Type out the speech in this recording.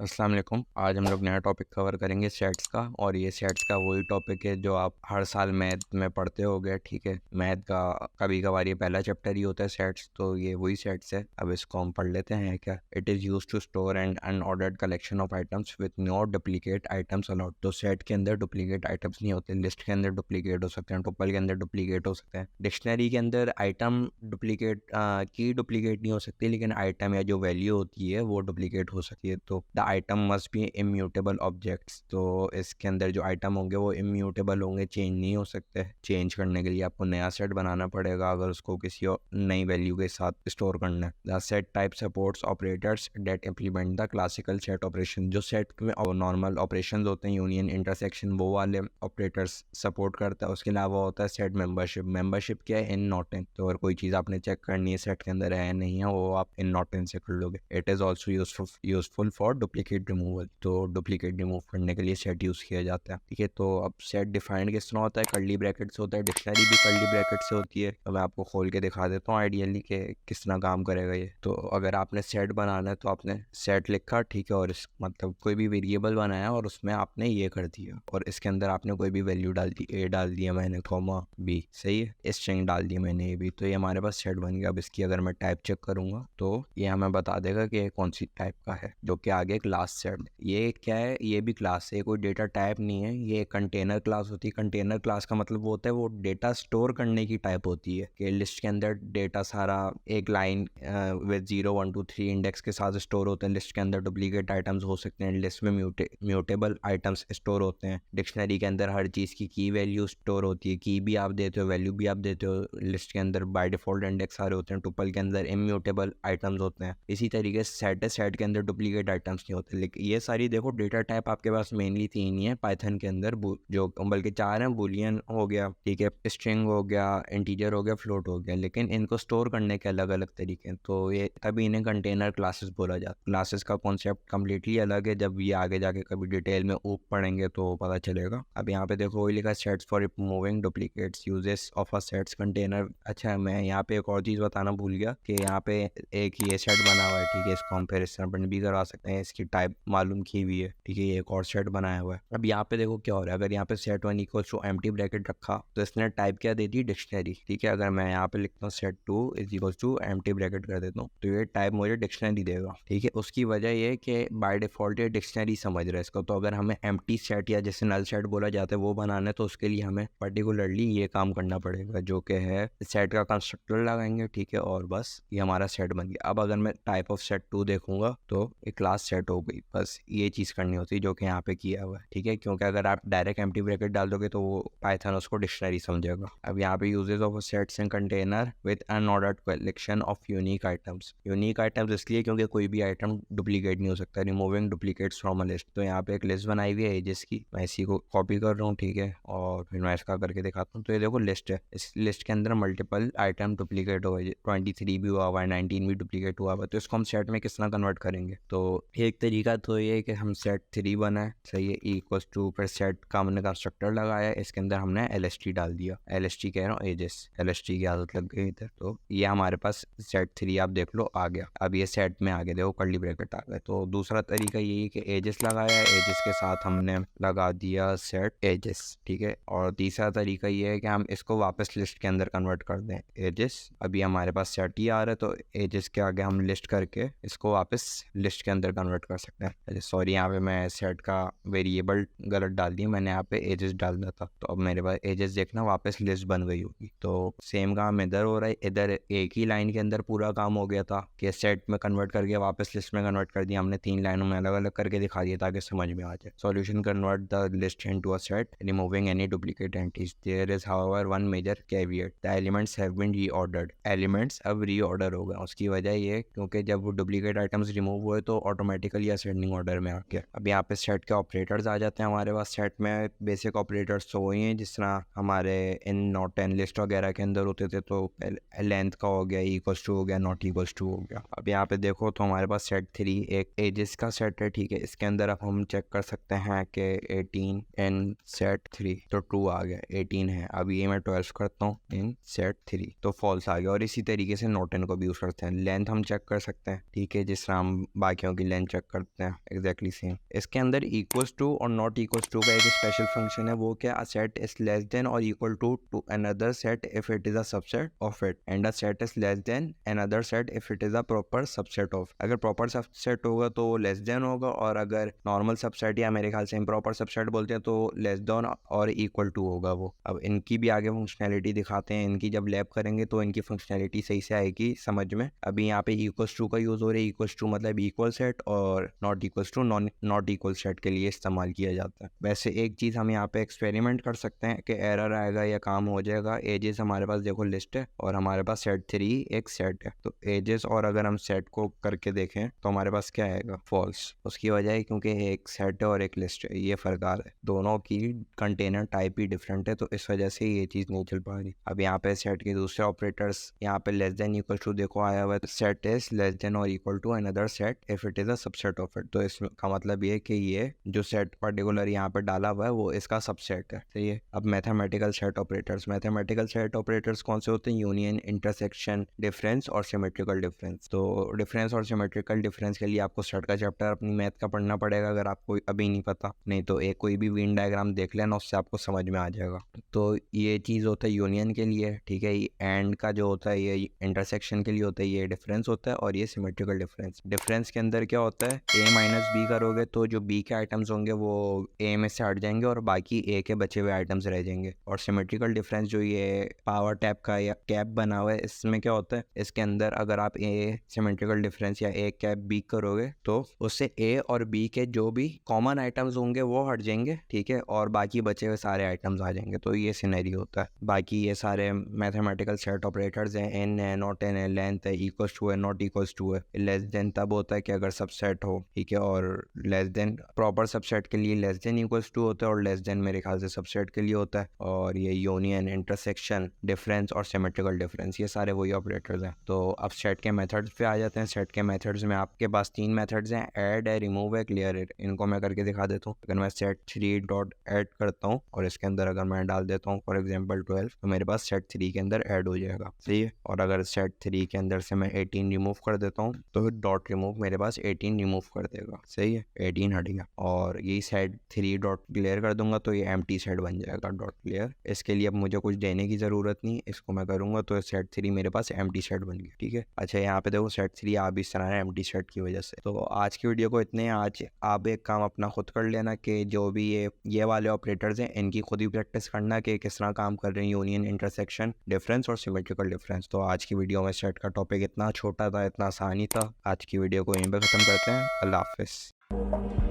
अस्सलाम वालेकुम। आज हम लोग नया टॉपिक कवर करेंगे सेट्स का। और ये सेट्स का वही टॉपिक है जो आप हर साल मैथ में पढ़ते होगे। ठीक है, मैथ का कभी कभार ये पहला चैप्टर ही होता है सेट्स, तो ये वही सेट्स है। अब इसको हम पढ़ लेते हैं क्या। It is use to store and unordered collection of items with no duplicate items allowed. तो सेट के अंदर डुप्लीकेट आइटम्स नहीं होते। लिस्ट के अंदर डुप्लीकेट हो सकते हैं, टुपल के अंदर डुप्लीकेट हो सकते हैं, डिक्शनरी के अंदर आइटम डुप्लीकेट की डुप्लीकेट नहीं हो सकती, लेकिन आइटम या जो वैल्यू होती है वो डुप्लीकेट हो सकती है। तो the item must be immutable objects. तो इसके अंदर जो आइटम होंगे वो इम्यूटेबल होंगे, चेंज नहीं हो सकते। चेंज करने के लिए आपको नया सेट बनाना पड़ेगा अगर उसको किसी और नई वैल्यू के साथ स्टोर करना है। The set type supports operators that implement the classical set operation. जो सेट में नॉर्मल ऑपरेशन होते हैं, यूनियन, इंटरसेक्शन, वो वाले ऑपरेटर्स सपोर्ट करता है। उसके अलावा होता है सेट मेंबरशिप। मेंबरशिप क्या है? In not in. तो अगर कोई चीज़ आपने चेक करनी है सेट के अंदर है नहीं है, वो आप इन नॉट इन से कर लोगे। It is also useful for duplicate removal. तो डुप्लीकेट रिमूव करने के लिए सेट यूज़ किया जाता है। ठीक है, तो अब सेट डिफाइंड किस तरह होता है? कर्ली ब्रैकेट से होता है। डिक्शनरी भी कर्ली ब्रैकेट से होती है। तो मैं आपको खोल के दिखा देता हूँ आइडियली कि किस तरह काम करेगा ये। तो अगर आपने सेट बनाना है तो आपने सेट लिखा, ठीक है, और इस मतलब कोई भी वेरिएबल बनाया और उसमें आपने ये कर दिया, और इसके अंदर आपने कोई भी वैल्यू डाल दी। ए डाल दिया मैंने, कॉमा बी, सही है। स्ट्रिंग डाल दी मैंने, ए बी। तो ये हमारे पास सेट बन गया। अब इसकी अगर मैं टाइप चेक करूंगा तो ये हमें बता देगा कि ये कौन सी टाइप का है, जो कि आगे क्लास सेट। ये क्या है? ये भी क्लास है, कोई डेटा टाइप नहीं है। ये कंटेनर क्लास होती है। कंटेनर क्लास का मतलब वो होता है वो डेटा स्टोर करने की टाइप होती है कि लिस्ट के अंदर डेटा सारा एक लाइन विद 0 1 2 3 इंडेक्स के साथ स्टोर होते हैं। लिस्ट के अंदर डुप्लीकेट आइटम्स हो सकते हैं, लिस्ट में म्यूटेबल आइटम्स स्टोर होते हैं। डिक्शनरी के अंदर हर चीज़ की वैल्यू स्टोर होती है। की भी आप देते हो, वैल्यू भी आप देते हो। लिस्ट के अंदर बाय डिफॉल्ट इंडेक्स सारे होते हैं। टुपल के अंदर इम्यूटेबल आइटम्स होते हैं। इसी तरीके से सेट है, सेट के अंदर डुप्लीकेट आइटम्स नहीं होते। लेकिन ये सारी देखो डेटा टाइप आपके पास मेनली तीन ही है पाइथन के अंदर, जो बल्कि चार हैं। बूलियन हो गया, ठीक है, स्ट्रिंग हो गया, इंटीजर हो गया, फ्लोट हो गया। लेकिन इनको स्टोर करने के अलग अलग तरीके हैं। तो ये तभी इन्हें कंटेनर क्लासेस बोला जाता है। क्लासेस का कॉन्सेप्ट कम्प्लीटली अलग है। जब ये आगे जाके कभी डिटेल में ऊप पढ़ेंगे तो पता चलेगा। अब यहाँ पे देखो वही लिखा, sets for removing duplicates, uses of a sets container. अच्छा, मैं यहाँ पे एक और चीज़ बताना भूल गया कि यहाँ पे एक ये सेट बना हुआ है, ठीक है। इसको हम फिर इस तरह भी करवा सकते हैं, इसकी टाइप मालूम की हुई है, ठीक है। ये एक और सेट बनाया हुआ है। अब यहाँ पे देखो क्या हो रहा है। अगर यहाँ पे set one equals to empty bracket रखा तो इसने टाइप क्या दे दी? डिक्शनरी, ठीक है। अगर मैं यहाँ पे लिखता हूँ set two is equals to empty bracket कर देता हूँ तो ये टाइप मुझे डिक्शनरी देगा, ठीक है। उसकी वजह ये है कि बाय डिफॉल्ट ये डिक्शनरी समझ रहा है इसको। तो अगर हमें एम्प्टी सेट या जैसे नल सेट बोला जाता है वो बनाना है तो उसके लिए हमें पर्टिकुलरली ये काम करना पड़ेगा, जो कि है सेट का कंस्ट्रक्टर लगाएंगे, ठीक है, और बस ये हमारा सेट बन गया। अब अगर मैं टाइप ऑफ सेट टू देखूंगा तो एक क्लास सेट हो गई। बस ये चीज़ करनी होती है जो कि यहाँ पे किया हुआ है, ठीक है। क्योंकि अगर आप डायरेक्ट एम्प्टी ब्रैकेट डाल दोगे तो वो पाइथन उसको डिक्शनरी समझेगा। अब यहाँ पे uses of sets and container with unordered collection of unique items. Unique items इसलिए क्योंकि कोई भी आइटम डुप्लीकेट नहीं हो सकता। Removing duplicates from a list. तो यहाँ पे एक लिस्ट बनाई हुई है एजेस की, मैं इसी को कॉपी कर रहा हूँ, ठीक है, और फिर मैं इसका करके दिखाता हूँ। तो ये देखो लिस्ट है, इस लिस्ट के अंदर मल्टीपल आइटम डुप्लीकेट हुआ है। 23 भी हुआ हुआ है, 19 भी डुप्लीकेट हुआ हुआ है। तो इसको हम सेट में किस तरह कन्वर्ट करेंगे? तो एक तरीका तो ये है कि हम सेट थ्री बनाए, सही है, इक्वल्स टू, फिर सेट का हमने कंस्ट्रक्टर लगाया, इसके अंदर हमने LST डाल दिया। LST कह रहा हूँ, एजेस, LST की आदत लग गई इधर। तो ये हमारे पास सेट थ्री आप देख लो आ गया। अब ये सेट में आ गया, देखो कर्ली ब्रैकेट आ गया। तो दूसरा तरीका यही है कि एजेस लगाया, एजेस के साथ हमने लगा दिया सेट एजेस, ठीक है। और तीसरा तरीका ये है कि हम इसको वापस लिस्ट के अंदर कन्वर्ट कर दें, एजेस। अभी हमारे पास सेट ही आ रहा है तो एजेस के आगे हम लिस्ट करके इसको वापस लिस्ट के अंदर कन्वर्ट कर सकते हैं। सॉरी, यहाँ पे मैं सेट का वेरिएबल गलत डाल दिया, मैंने यहाँ पे एजेस डाल दिया था। तो अब मेरे पास एजेस देखना वापस लिस्ट बन गई होगी। तो सेम काम इधर हो रहा है। इधर एक ही लाइन के अंदर पूरा काम हो गया था कि सेट में कन्वर्ट करके वापस लिस्ट में कन्वर्ट कर दिया। हमने 3 लाइनों में अलग अलग करके दिखा दिया ताकि समझ में आ जाए। Solution, convert the list into a set removing any duplicate entities. There is however one major caveat, the elements have been reordered. Elements अब रीऑर्डर हो गए। उसकी वजह ये क्योंकि जब वो डुप्लीकेट आइटम्स रिमूव हुए तो ऑटोमेटिकली असेंडिंग ऑर्डर में आ गया। अब यहाँ पे सेट के ऑपरेटर्स आ जाते हैं हमारे पास। सेट में बेसिक ऑपरेटर्स तो वही हैं जिस तरह हमारे इन नॉट एंड लिस्ट वगैरह के अंदर होते थे। तो लेंथ का हो गया, इक्वल्स टू हो गया, नॉट इक्वल्स टू हो गया। अब यहाँ पे देखो तो हमारे पास सेट थ्री एक एजेस का सेट है, ठीक है। इसके अंदर अब हम चेक कर सकते हैं कि 18 इन सेट थ्री, तो 2 आ गया, 18 है। अब ये मैं 12 करता हूँ इन सेट थ्री तो फॉल्स आ गया। और इसी तरीके से नॉट एन को भी यूज़ करते हैं। लेंथ हम चेक कर सकते हैं, ठीक है, जिस तरह हम बाकियों की लेंथ चेक करते हैं एग्जैक्टली सेम। इसके अंदर इक्वल्स टू और नॉट इक्वल्स टू का एक स्पेशल फंक्शन है, वो क्या, a set is less than और equal to another set if it is a subset of it, and a set is less than another set if it is a proper subset of. अगर proper subset होगा तो less than होगा, और अगर normal subset या मेरे ख्याल से इम्प्रॉपर सबसेट बोलते हैं तो लेस देन और इक्वल टू होगा वो। अब इनकी भी आगे फंक्शनैलिटी दिखाते हैं, इनकी जब लैब करेंगे तो इनकी फंक्शनैलिटी सही से आएगी समझ में। अभी यहाँ पे इक्वल्स टू का यूज़ हो रहा है, इक्वल्स टू मतलब इक्वल सेट, और not equals to not equal set के लिए इस्तेमाल किया जाता है। वैसे एक चीज़ हम यहाँ पे एक्सपेरिमेंट कर सकते हैं कि एरर आएगा या काम हो जाएगा। एजेस हमारे पास देखो लिस्ट है, और हमारे पास सेट 3 एक सेट है, तो एजेस और अगर हम सेट को करके देखें तो हमारे पास क्या आएगा, फॉल्स। उसकी वजह है क्योंकि एक सेट है और एक लिस्ट है, ये फर्क आ रहा है, दोनों की कंटेनर टाइप ही डिफरेंट है, तो इस वजह से ये चीज़ नहीं चल पा रही। अब यहाँ पे सेट के दूसरे ऑपरेटर्स, यहाँ पे लेस देन इक्वल टू देखो आया हुआ है, सेट इज लेस देन और equal to another set if it is a subset of it. तो इसका मतलब ये है कि ये जो सेट पर्टिकुलर यहाँ पे डाला हुआ है वो इसका सबसेट है, सही है। अब मैथमेटिकल सेट ऑपरेटर्स कौन से होते हैं, यूनियन, इंटरसेक्शन, डिफरेंस और सिमेट्रिकल डिफरेंस। तो डिफरेंस और सिमेट्रिकल डिफरेंस के लिए आपको सेट का चैप्टर अपनी मैथ का पढ़ना पड़ेगा, अगर आपको अभी नहीं पता, नहीं तो एक कोई भी वेन डायग्राम देख लेना, उससे आपको समझ में आ जाएगा। तो ये चीज़ होता है यूनियन के लिए, ठीक है। एंड का जो होता है ये इंटरसेक्शन के लिए होता है, ये डिफरेंस होता है, और ये सिमेट्रिकल डिफरेंस। डिफरेंस के अंदर क्या होता है, a माइनस बी करोगे तो जो b के आइटम्स होंगे वो a में से हट जाएंगे और बाकी a के बचे हुए आइटम्स रह जाएंगे। और सिमेट्रिकल डिफरेंस जो ये पावर टैप का या कैप बना हुआ है, इसमें क्या होता है, इसके अंदर अगर आप a सिमेट्रिकल डिफरेंस या a कैप b करोगे तो उससे a और b के जो भी कॉमन आइटम्स होंगे वो हट जाएंगे, ठीक है, और बाकी बचे हुए सारे आइटम्स आ जाएंगे। तो ये सिनेरियो होता है। बाकी ये सारे मैथमेटिकल सेट ऑपरेटर्स हैं, एन है, नॉट एन है, लेंथ है, इक्वल्स टू है, नॉट इक्वल्स टू है। लेस देन तब होता है कि अगर सबसेट हो, ठीक है, और लेस देन प्रॉपर सबसेट के लिए लेस देन इक्वल्स टू होता है, और लेस देन मेरे ख्याल से सबसेट के लिए होता है। और ये यूनियन, इंटरसेक्शन, डिफरेंस और सिमेट्रिकल डिफरेंस, ये सारे वही ऑपरेटर्स हैं। तो अब सेट के मेथड्स पे आ जाते हैं। सेट के मेथड्स में आपके पास 3 मेथड्स हैं, ऐड है, रिमूव है, क्लियर है। इनको मैं करके दिखा देता हूँ। अगर मैं सेट 3 डॉट ऐड करता हूँ और इसके अंदर अगर मैं डाल देता हूँ फॉर एग्जाम्पल 12, तो मेरे पास सेट 3 के अंदर ऐड हो जाएगा, सही है। और अगर सेट 3 के अंदर से मैं 18 रिमूव कर देता हूँ तो डॉट रिमूव मेरे पास 18 रिमूव कर देगा, सही है, 18 हट गया। और यही सेट 3 डॉट क्लियर कर दूंगा तो ये एम्प्टी सेट बन जाएगा, डॉट क्लियर। इसके लिए अब मुझे कुछ देने की ज़रूरत नहीं, इसको मैं करूँगा तो सेट 3 मेरे पास एम्प्टी सेट बन गया, ठीक है। अच्छा, यहाँ पे देखो सेट 3 आप इस तरह है एम्प्टी सेट की वजह से। तो आज की वीडियो को इतने, आज आप एक काम अपना खुद कर लेना कि जो भी ये वाले ऑपरेटर्स हैं इनकी खुद ही प्रैक्टिस करना कि किस तरह काम कर रहे हैं, यूनियन, इंटरसेक्शन, डिफरेंस और सिमेट्रिकल डिफरेंस। तो आज की वीडियो में सेट का टॉपिक इतना छोटा था, इतना आसानी था। आज की वीडियो को यहीं पे ख़त्म करते हैं। अल्लाह हाफिज़।